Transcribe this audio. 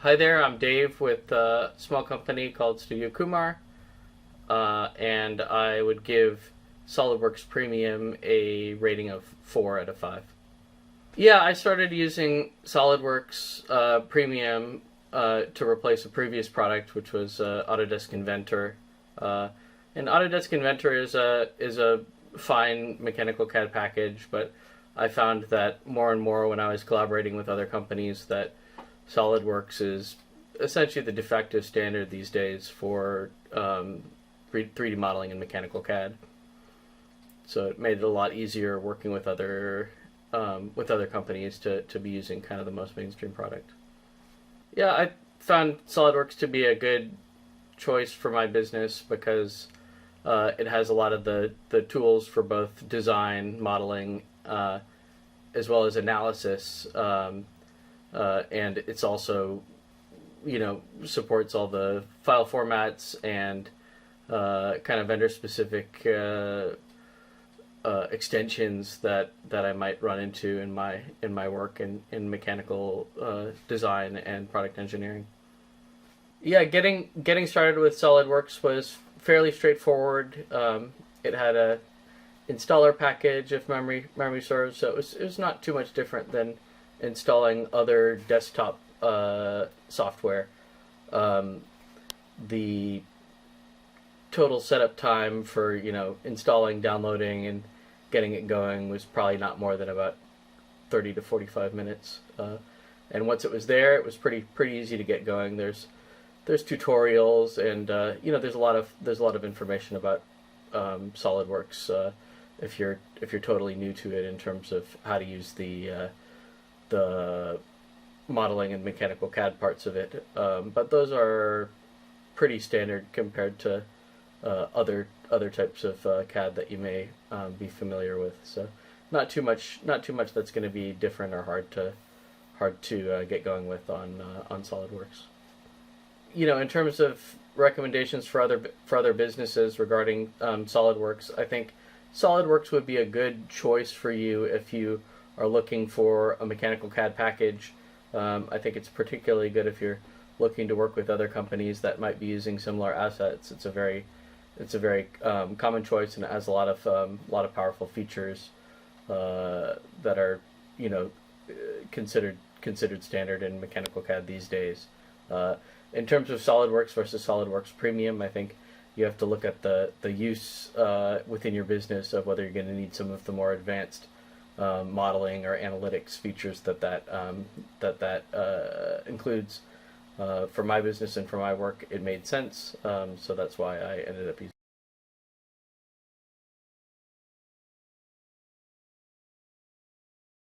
Hi there, I'm Dave with a small company called Studio Kumar, and I would give SolidWorks Premium a rating of 4 out of 5. Yeah, I started using SolidWorks Premium to replace a previous product, which was Autodesk Inventor. And Autodesk Inventor is a fine mechanical CAD package, but I found that more and more when I was collaborating with other companies that SolidWorks is essentially the de facto standard these days for 3D modeling and mechanical CAD. So it made it a lot easier working with other companies to be using kind of the most mainstream product. Yeah, I found SolidWorks to be a good choice for my business because it has a lot of the tools for both design, modeling, as well as analysis. And it's also, supports all the file formats and kind of vendor-specific extensions that I might run into in my work in mechanical design and product engineering. Yeah, getting started with SolidWorks was fairly straightforward. It had a installer package, if memory serves, so it was not too much different than installing other desktop software. The total setup time for installing, downloading, and getting it going was probably not more than about 30 to 45 minutes. And once it was there, it was pretty easy to get going. There's tutorials and there's a lot of information about SolidWorks if you're totally new to it in terms of how to use the modeling and mechanical CAD parts of it. But those are pretty standard compared to other types of CAD that you may be familiar with. So not too much that's going to be different or hard to get going with on SolidWorks. In terms of recommendations for other businesses regarding SolidWorks, I think SolidWorks would be a good choice for you if you are looking for a mechanical CAD package. I think it's particularly good if you're looking to work with other companies that might be using similar assets. It's a very common choice, and it has a lot of powerful features that are considered standard in mechanical CAD these days. In terms of SolidWorks versus SolidWorks Premium, I think you have to look at the use within your business of whether you're going to need some of the more advanced modeling or analytics features that includes. For my business and for my work, it made sense, so that's why I ended up using